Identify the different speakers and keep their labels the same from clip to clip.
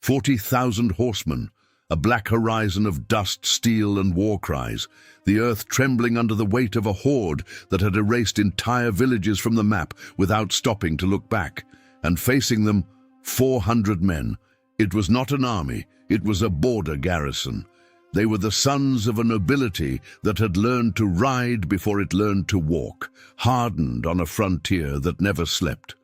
Speaker 1: 40,000 horsemen, a black horizon of dust, steel, and war cries, the earth trembling under the weight of a horde that had erased entire villages from the map without stopping to look back, and facing them, 400 men. It was not an army, it was a border garrison. They were the sons of a nobility that had learned to ride before it learned to walk, hardened on a frontier that never slept.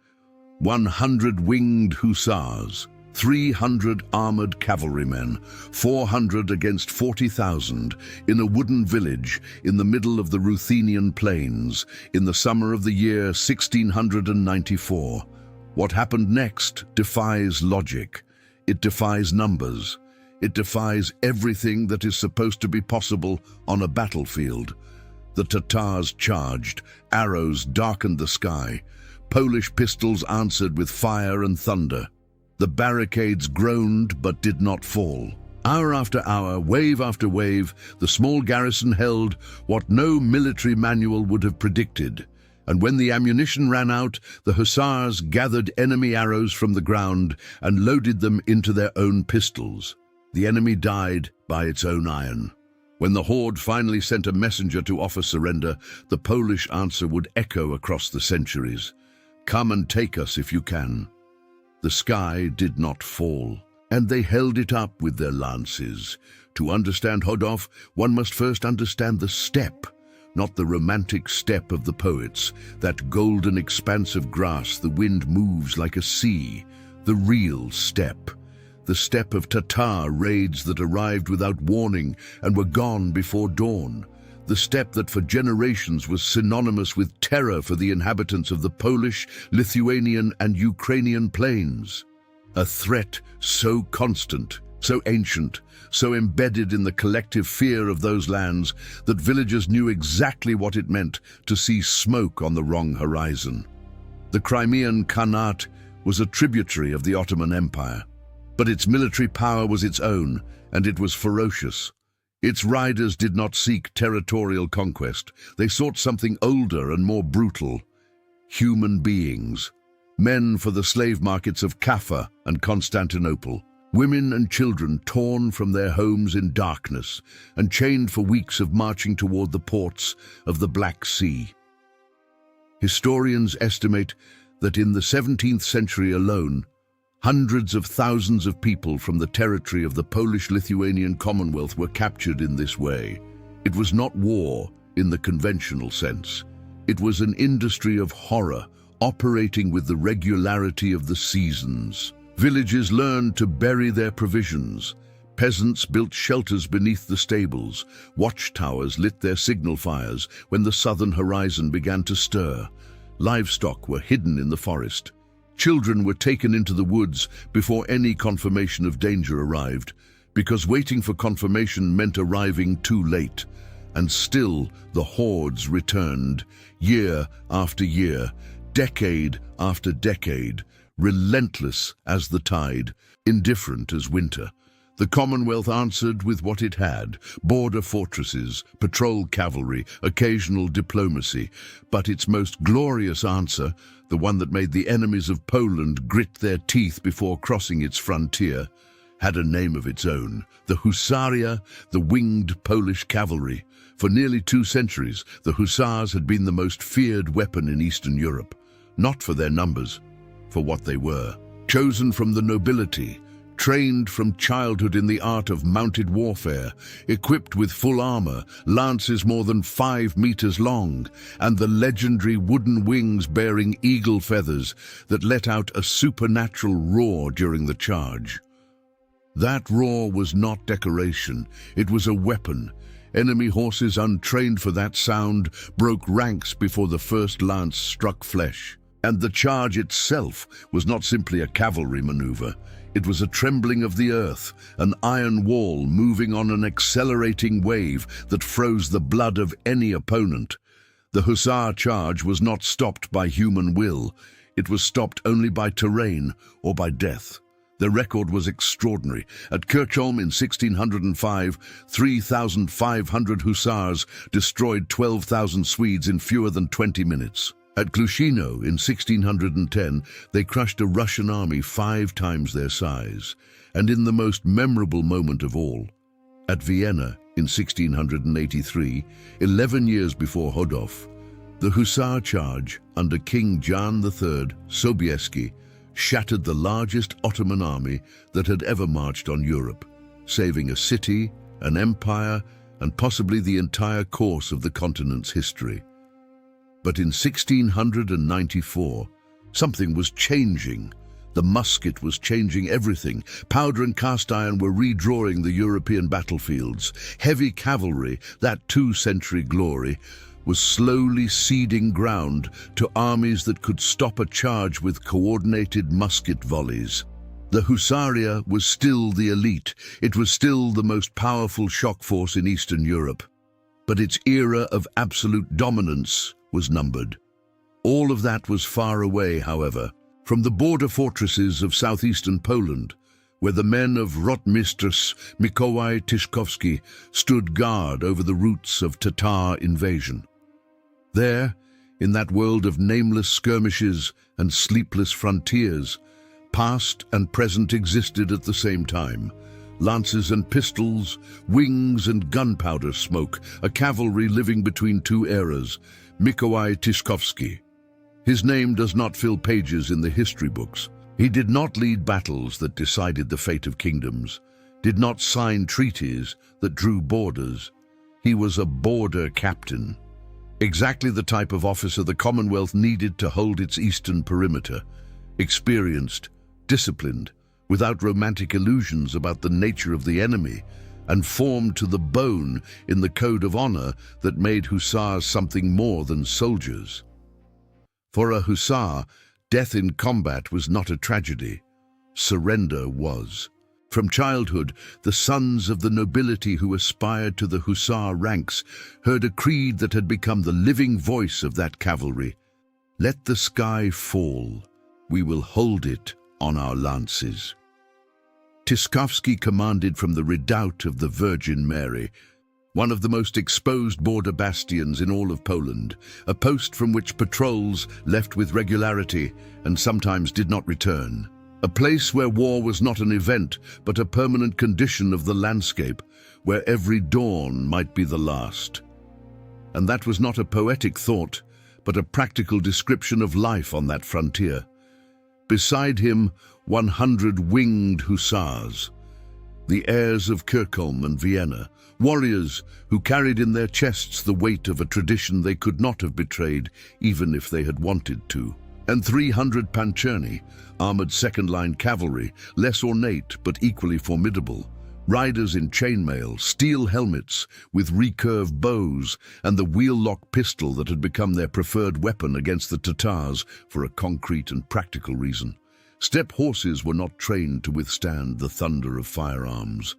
Speaker 1: 100 winged Hussars, 300 armored cavalrymen, 400 against 40,000, in a wooden village in the middle of the Ruthenian plains, in the summer of the year 1694. What happened next defies logic. It defies numbers. It defies everything that is supposed to be possible on a battlefield. The Tatars charged, arrows darkened the sky. Polish pistols answered with fire and thunder. The barricades groaned but did not fall. Hour after hour, wave after wave, the small garrison held what no military manual would have predicted. And when the ammunition ran out, the Hussars gathered enemy arrows from the ground and loaded them into their own pistols. The enemy died by its own iron. When the horde finally sent a messenger to offer surrender, the Polish answer would echo across the centuries. "Come and take us if you can." The sky did not fall, and they held it up with their lances. To understand Hodov, one must first understand the steppe, not the romantic steppe of the poets, that golden expanse of grass the wind moves like a sea, the real steppe. The steppe of Tatar raids that arrived without warning and were gone before dawn. The steppe that for generations was synonymous with terror for the inhabitants of the Polish, Lithuanian, and Ukrainian plains. A threat so constant, so ancient, so embedded in the collective fear of those lands that villagers knew exactly what it meant to see smoke on the wrong horizon. The Crimean Khanate was a tributary of the Ottoman Empire, but its military power was its own, and it was ferocious. Its riders did not seek territorial conquest. They sought something older and more brutal: human beings. Men for the slave markets of Kaffa and Constantinople. Women and children torn from their homes in darkness and chained for weeks of marching toward the ports of the Black Sea. Historians estimate that in the 17th century alone, hundreds of thousands of people from the territory of the Polish-Lithuanian Commonwealth were captured in this way. It was not war in the conventional sense. It was an industry of horror, operating with the regularity of the seasons. Villages learned to bury their provisions. Peasants built shelters beneath the stables. Watchtowers lit their signal fires when the southern horizon began to stir. Livestock were hidden in the forest. Children were taken into the woods before any confirmation of danger arrived, because waiting for confirmation meant arriving too late. And still the hordes returned, year after year, decade after decade, relentless as the tide, indifferent as winter. The Commonwealth answered with what it had: border fortresses, patrol cavalry, occasional diplomacy. But its most glorious answer, the one that made the enemies of Poland grit their teeth before crossing its frontier, had a name of its own: the Hussaria, the winged Polish cavalry. For nearly 2 centuries, the Hussars had been the most feared weapon in Eastern Europe, not for their numbers, for what they were. Chosen from the nobility, trained from childhood in the art of mounted warfare, equipped with full armor, lances more than 5 meters long, and the legendary wooden wings bearing eagle feathers that let out a supernatural roar during the charge. That roar was not decoration, it was a weapon. Enemy horses untrained for that sound broke ranks before the first lance struck flesh. And the charge itself was not simply a cavalry maneuver. It was a trembling of the earth, an iron wall moving on an accelerating wave that froze the blood of any opponent. The Hussar charge was not stopped by human will. It was stopped only by terrain or by death. The record was extraordinary. At Kirchholm in 1605, 3,500 Hussars destroyed 12,000 Swedes in fewer than 20 minutes. At Glushino in 1610, they crushed a Russian army 5 times their size. and in the most memorable moment of all. At Vienna in 1683, 11 years before Hodov, the Hussar charge under King Jan III Sobieski shattered the largest Ottoman army that had ever marched on Europe, saving a city, an empire, and possibly the entire course of the continent's history. But in 1694, something was changing. The musket was changing everything. Powder and cast iron were redrawing the European battlefields. Heavy cavalry, that two-century glory, was slowly ceding ground to armies that could stop a charge with coordinated musket volleys. The Hussaria was still the elite. It was still the most powerful shock force in Eastern Europe. But its era of absolute dominance was numbered. All of that was far away, however, from the border fortresses of southeastern Poland, where the men of Rotmistrz Mikołaj Tyszkowski stood guard over the routes of Tatar invasion. There, in that world of nameless skirmishes and sleepless frontiers, past and present existed at the same time. Lances and pistols, wings and gunpowder smoke, a cavalry living between two eras, Mikołaj Tyszkowski. His name does not fill pages in the history books. He did not lead battles that decided the fate of kingdoms, did not sign treaties that drew borders. He was a border captain. Exactly the type of officer the Commonwealth needed to hold its eastern perimeter. Experienced, disciplined, without romantic illusions about the nature of the enemy, and formed to the bone in the code of honor that made hussars something more than soldiers. For a hussar, death in combat was not a tragedy. Surrender was. From childhood, the sons of the nobility who aspired to the hussar ranks heard a creed that had become the living voice of that cavalry. Let the sky fall. We will hold it on our lances. Tyszkowski commanded from the redoubt of the Virgin Mary, one of the most exposed border bastions in all of Poland, a post from which patrols left with regularity and sometimes did not return. A place where war was not an event, but a permanent condition of the landscape, where every dawn might be the last. And that was not a poetic thought, but a practical description of life on that frontier. Beside him, 100 winged hussars, the heirs of Kirchholm and Vienna, warriors who carried in their chests the weight of a tradition they could not have betrayed, even if they had wanted to. And 300 pancerni, armored second-line cavalry, less ornate but equally formidable, riders in chainmail, steel helmets with recurved bows, and the wheel-lock pistol that had become their preferred weapon against the Tatars for a concrete and practical reason. Steppe horses were not trained to withstand the thunder of firearms.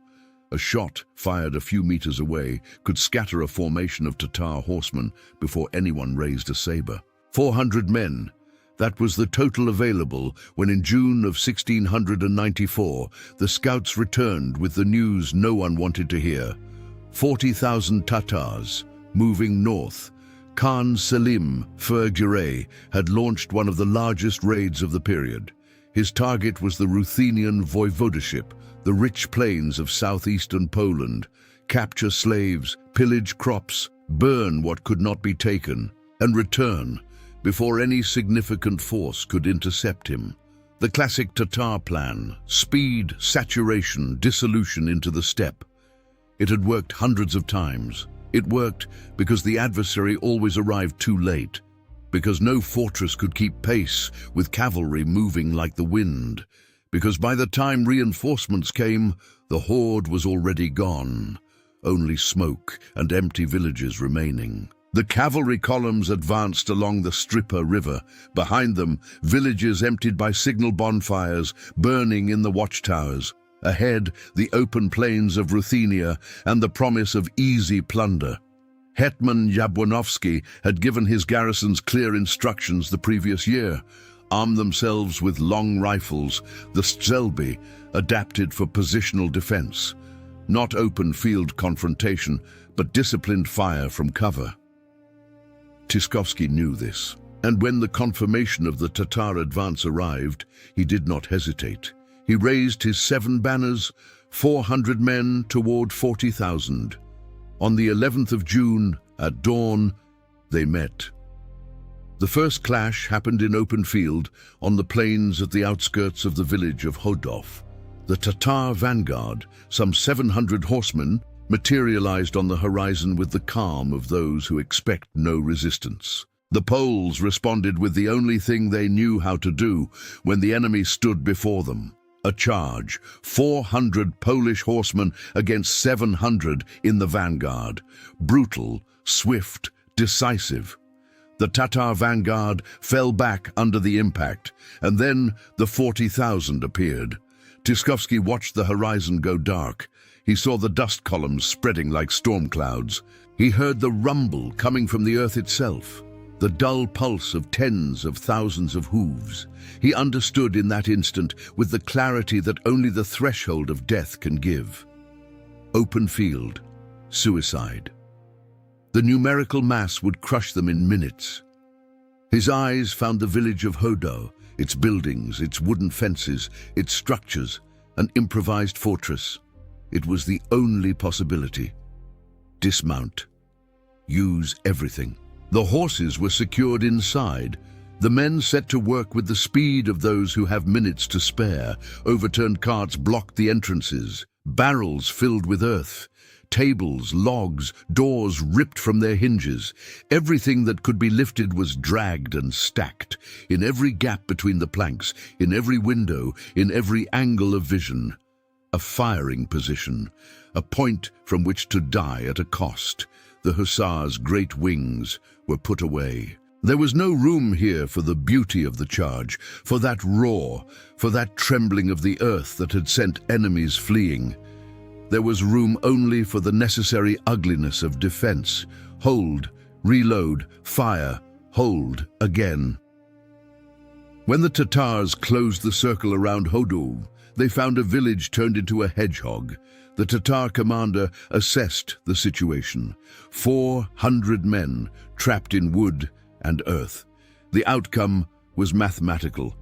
Speaker 1: A shot fired a few meters away could scatter a formation of Tatar horsemen before anyone raised a saber. 400 men. That was the total available when in June of 1694 the scouts returned with the news no one wanted to hear. 40,000 Tatars, moving north. Khan Selim Ferguray had launched one of the largest raids of the period. His target was the Ruthenian voivodeship, the rich plains of southeastern Poland. Capture slaves, pillage crops, burn what could not be taken, and return before any significant force could intercept him. The classic Tatar plan: speed, saturation, dissolution into the steppe. It had worked hundreds of times. It worked because the adversary always arrived too late, because no fortress could keep pace with cavalry moving like the wind, because by the time reinforcements came, the horde was already gone, only smoke and empty villages remaining. The cavalry columns advanced along the Stripa River. Behind them, villages emptied by signal bonfires burning in the watchtowers. Ahead, the open plains of Ruthenia and the promise of easy plunder. Hetman Jabłonowski had given his garrisons clear instructions the previous year: arm themselves with long rifles, the strzelby, adapted for positional defense. Not open field confrontation, but disciplined fire from cover. Tyszkowski knew this, and when the confirmation of the Tatar advance arrived, he did not hesitate. He raised his 7 banners, 400 men toward 40,000. On the 11th of June, at dawn, they met. The first clash happened in open field on the plains at the outskirts of the village of Hodov. The Tatar vanguard, some 700 horsemen, materialized on the horizon with the calm of those who expect no resistance. The Poles responded with the only thing they knew how to do when the enemy stood before them. A charge, 400 Polish horsemen against 700 in the vanguard. Brutal, swift, decisive. The Tatar vanguard fell back under the impact, and then the 40,000 appeared. Tiskovsky watched the horizon go dark. He saw the dust columns spreading like storm clouds. He heard the rumble coming from the earth itself, the dull pulse of tens of thousands of hooves. He understood in that instant with the clarity that only the threshold of death can give. Open field, suicide. The numerical mass would crush them in minutes. His eyes found the village of Hodo, its buildings, its wooden fences, its structures, an improvised fortress. It was the only possibility. Dismount. Use everything. The horses were secured inside. The men set to work with the speed of those who have minutes to spare. Overturned carts blocked the entrances. Barrels filled with earth. Tables, logs, doors ripped from their hinges. Everything that could be lifted was dragged and stacked. In every gap between the planks, in every window, in every angle of vision. A firing position, a point from which to die at a cost. The Hussars' great wings were put away. There was no room here for the beauty of the charge, for that roar, for that trembling of the earth that had sent enemies fleeing. There was room only for the necessary ugliness of defense. Hold, reload, fire, hold again. When the Tatars closed the circle around Hodov, they found a village turned into a hedgehog. The Tatar commander assessed the situation. 400 men trapped in wood and earth. The outcome was mathematical.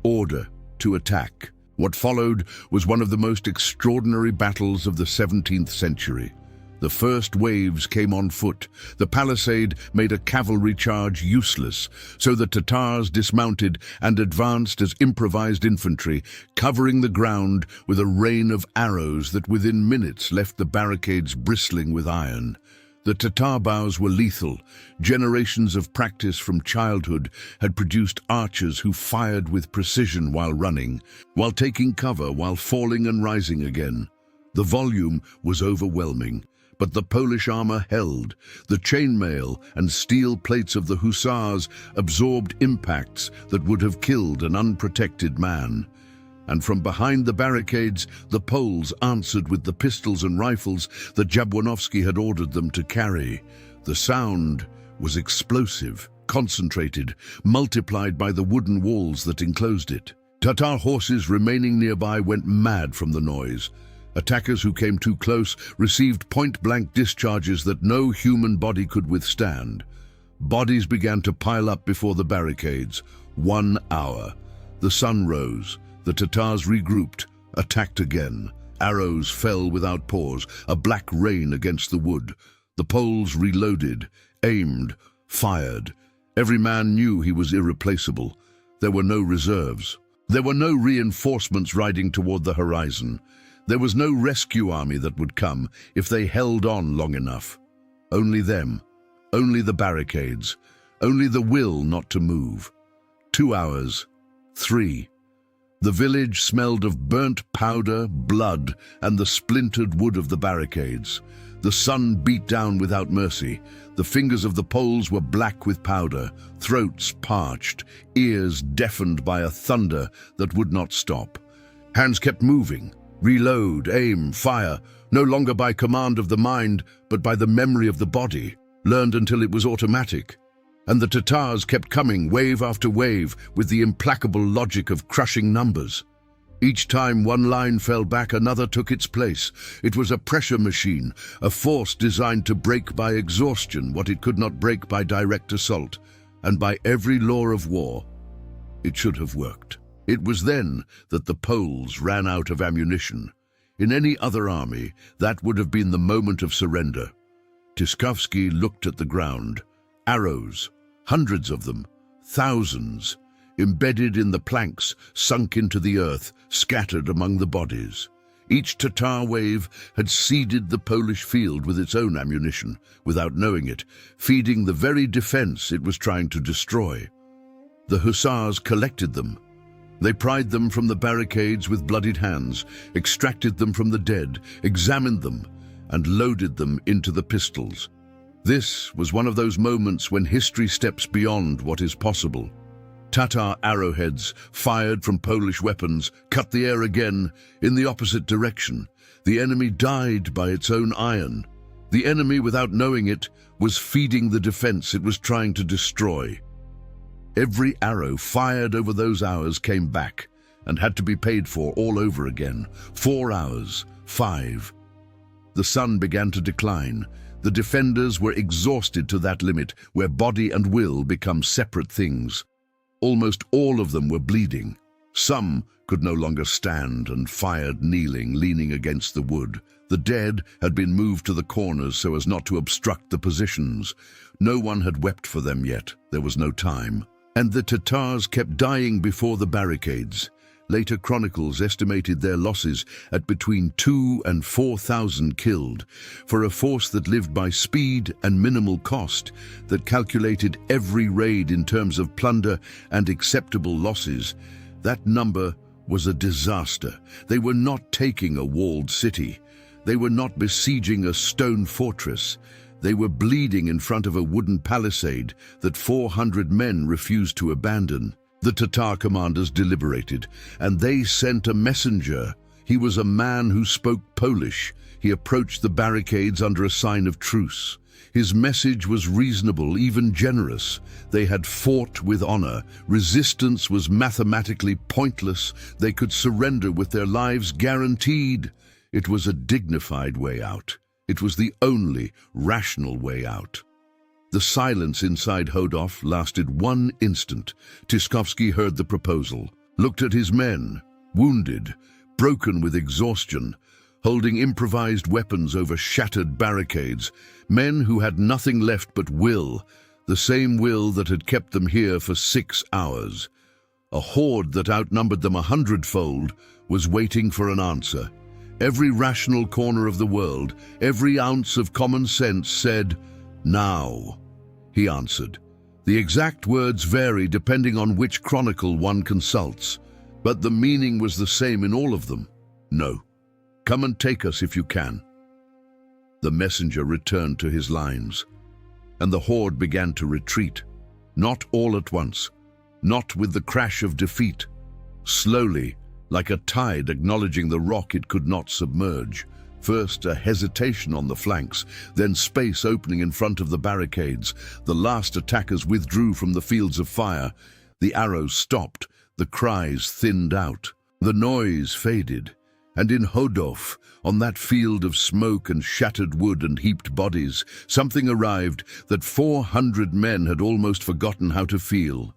Speaker 1: Order to attack. What followed was one of the most extraordinary battles of the 17th century. The first waves came on foot. The palisade made a cavalry charge useless, so the Tatars dismounted and advanced as improvised infantry, covering the ground with a rain of arrows that within minutes left the barricades bristling with iron. The Tatar bows were lethal. Generations of practice from childhood had produced archers who fired with precision while running, while taking cover, while falling and rising again. The volume was overwhelming, but the Polish armor held. The chainmail and steel plates of the Hussars absorbed impacts that would have killed an unprotected man. And from behind the barricades, the Poles answered with the pistols and rifles that Jabłonowski had ordered them to carry. The sound was explosive, concentrated, multiplied by the wooden walls that enclosed it. Tatar horses remaining nearby went mad from the noise. Attackers who came too close received point-blank discharges that no human body could withstand. Bodies began to pile up before the barricades. 1 hour. The sun rose. The Tatars regrouped, attacked again. Arrows fell without pause, a black rain against the wood. The Poles reloaded, aimed, fired. Every man knew he was irreplaceable. There were no reserves. There were no reinforcements riding toward the horizon. There was no rescue army that would come if they held on long enough. Only them, only the barricades, only the will not to move. 2 hours, 3. The village smelled of burnt powder, blood, and the splintered wood of the barricades. The sun beat down without mercy. The fingers of the Poles were black with powder, throats parched, ears deafened by a thunder that would not stop. Hands kept moving. Reload, aim, fire, no longer by command of the mind, but by the memory of the body, learned until it was automatic. And the Tatars kept coming, wave after wave, with the implacable logic of crushing numbers. Each time one line fell back, another took its place. It was a pressure machine, a force designed to break by exhaustion what it could not break by direct assault. And by every law of war, it should have worked. It was then that the Poles ran out of ammunition. In any other army, that would have been the moment of surrender. Tyskowski looked at the ground. Arrows, hundreds of them, thousands, embedded in the planks, sunk into the earth, scattered among the bodies. Each Tatar wave had seeded the Polish field with its own ammunition, without knowing it, feeding the very defense it was trying to destroy. The Hussars collected them. They pried them from the barricades with bloodied hands, extracted them from the dead, examined them, and loaded them into the pistols. This was one of those moments when history steps beyond what is possible. Tatar arrowheads, fired from Polish weapons, cut the air again in the opposite direction. The enemy died by its own iron. The enemy, without knowing it, was feeding the defense it was trying to destroy. Every arrow fired over those hours came back and had to be paid for all over again. 4 hours, 5. The sun began to decline. The defenders were exhausted to that limit where body and will become separate things. Almost all of them were bleeding. Some could no longer stand and fired kneeling, leaning against the wood. The dead had been moved to the corners so as not to obstruct the positions. No one had wept for them yet. There was no time. And the Tatars kept dying before the barricades. Later chronicles estimated their losses at between 2,000 and 4,000 killed. For a force that lived by speed and minimal cost, that calculated every raid in terms of plunder and acceptable losses, that number was a disaster. They were not taking a walled city. They were not besieging a stone fortress. They were bleeding in front of a wooden palisade that 400 men refused to abandon. The Tatar commanders deliberated, and they sent a messenger. He was a man who spoke Polish. He approached the barricades under a sign of truce. His message was reasonable, even generous. They had fought with honor. Resistance was mathematically pointless. They could surrender with their lives guaranteed. It was a dignified way out. It was the only rational way out. The silence inside Hodov lasted 1 instant. Tyskowski heard the proposal, looked at his men, wounded, broken with exhaustion, holding improvised weapons over shattered barricades, men who had nothing left but will, the same will that had kept them here for 6 hours. A horde that outnumbered them 100-fold was waiting for an answer. Every rational corner of the world, every ounce of common sense said, "Now." He answered. The exact words vary depending on which chronicle one consults, but the meaning was the same in all of them. No. Come and take us if you can. The messenger returned to his lines, and the horde began to retreat. Not all at once, not with the crash of defeat. Slowly, like a tide acknowledging the rock it could not submerge. First, a hesitation on the flanks, then space opening in front of the barricades. The last attackers withdrew from the fields of fire. The arrows stopped, the cries thinned out. The noise faded, and in Hodov, on that field of smoke and shattered wood and heaped bodies, something arrived that 400 men had almost forgotten how to feel.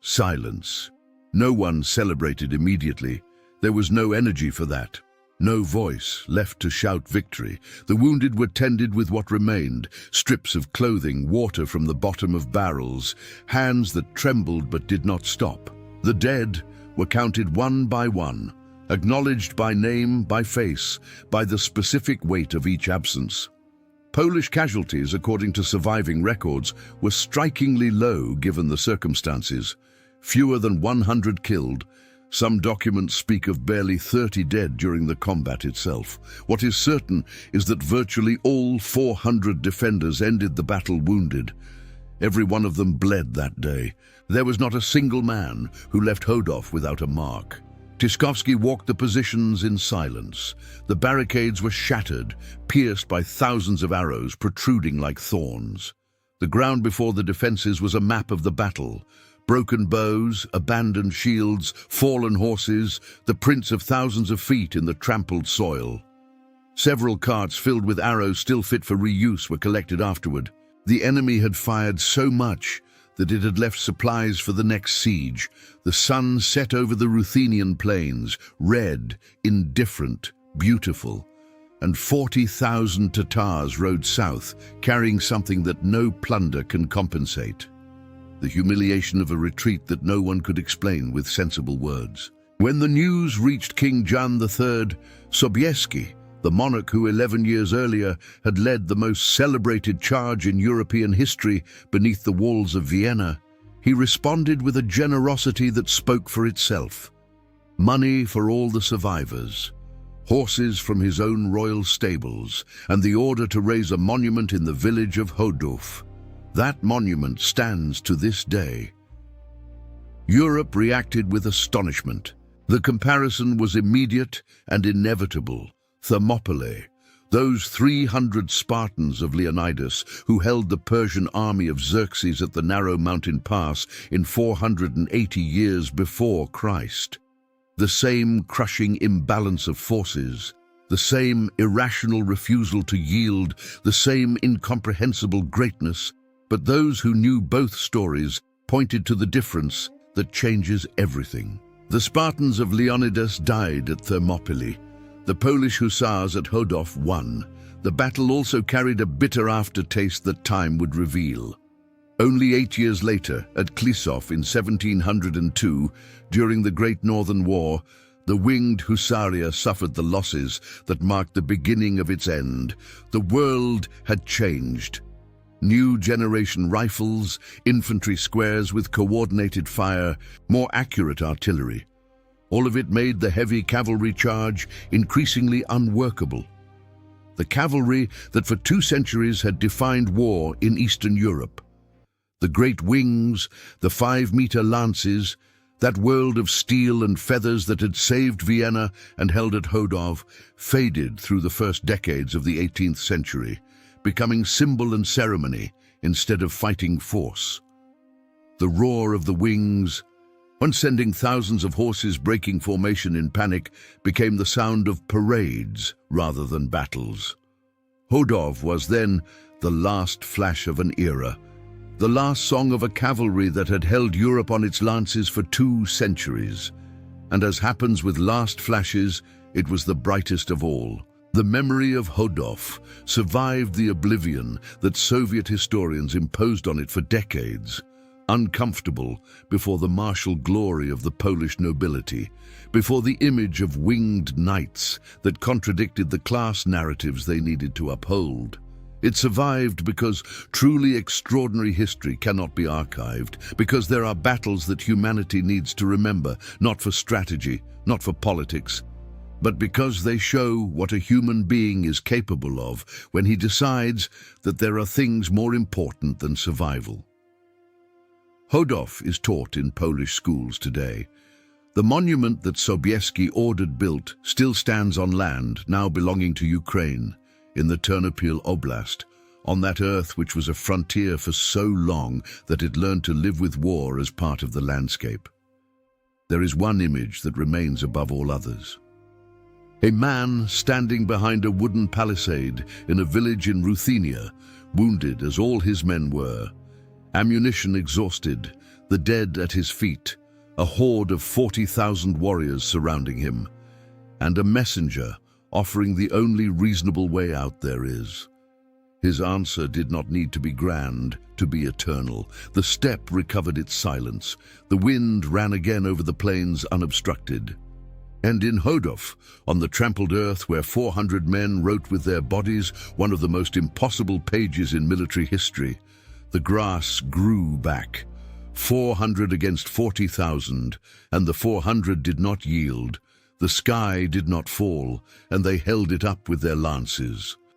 Speaker 1: Silence. No one celebrated immediately. There was no energy for that. No voice left to shout victory. The wounded were tended with what remained, strips of clothing, water from the bottom of barrels, hands that trembled but did not stop. The dead were counted one by one, acknowledged by name, by face, by the specific weight of each absence. Polish casualties, according to surviving records, were strikingly low given the circumstances. Fewer than 100 killed. Some documents speak of barely 30 dead during the combat itself. What is certain is that virtually all 400 defenders ended the battle wounded. Every one of them bled that day. There was not a single man who left Hodov without a mark. Tyskowski walked the positions in silence. The barricades were shattered, pierced by thousands of arrows protruding like thorns. The ground before the defenses was a map of the battle. Broken bows, abandoned shields, fallen horses, the prints of thousands of feet in the trampled soil. Several carts filled with arrows still fit for reuse were collected afterward. The enemy had fired so much that it had left supplies for the next siege. The sun set over the Ruthenian plains, red, indifferent, beautiful, and 40,000 Tatars rode south, carrying something that no plunder can compensate. The humiliation of a retreat that no one could explain with sensible words. When the news reached King John III, Sobieski, the monarch who 11 years earlier had led the most celebrated charge in European history beneath the walls of Vienna, he responded with a generosity that spoke for itself. Money for all the survivors, horses from his own royal stables, and the order to raise a monument in the village of Hodov. That monument stands to this day. Europe reacted with astonishment. The comparison was immediate and inevitable. Thermopylae, those 300 Spartans of Leonidas who held the Persian army of Xerxes at the narrow mountain pass in 480 years before Christ. The same crushing imbalance of forces, the same irrational refusal to yield, the same incomprehensible greatness, but those who knew both stories pointed to the difference that changes everything. The Spartans of Leonidas died at Thermopylae. The Polish Hussars at Hodov won. The battle also carried a bitter aftertaste that time would reveal. Only 8 years later, at Klisov in 1702, during the Great Northern War, the winged Hussaria suffered the losses that marked the beginning of its end. The world had changed. New generation rifles, infantry squares with coordinated fire, more accurate artillery. All of it made the heavy cavalry charge increasingly unworkable. The cavalry that for 2 centuries had defined war in Eastern Europe. The great wings, the 5-meter lances, that world of steel and feathers that had saved Vienna and held at Hodov, faded through the first decades of the 18th century, becoming symbol and ceremony instead of fighting force. The roar of the wings, once sending thousands of horses breaking formation in panic, became the sound of parades rather than battles. Hodov was then the last flash of an era, the last song of a cavalry that had held Europe on its lances for 2 centuries. And as happens with last flashes, it was the brightest of all. The memory of Hodov survived the oblivion that Soviet historians imposed on it for decades, uncomfortable before the martial glory of the Polish nobility, before the image of winged knights that contradicted the class narratives they needed to uphold. It survived because truly extraordinary history cannot be archived, because there are battles that humanity needs to remember, not for strategy, not for politics, but because they show what a human being is capable of when he decides that there are things more important than survival. Hodov is taught in Polish schools today. The monument that Sobieski ordered built still stands on land now belonging to Ukraine, in the Ternopil Oblast, on that earth which was a frontier for so long that it learned to live with war as part of the landscape. There is one image that remains above all others. A man standing behind a wooden palisade in a village in Ruthenia, wounded as all his men were, ammunition exhausted, the dead at his feet, a horde of 40,000 warriors surrounding him, and a messenger offering the only reasonable way out there is. His answer did not need to be grand, to be eternal. The steppe recovered its silence. The wind ran again over the plains unobstructed. And in Hodov, on the trampled earth where 400 men wrote with their bodies one of the most impossible pages in military history, the grass grew back. 400 against 40,000, and the 400 did not yield. The sky did not fall, and they held it up with their lances.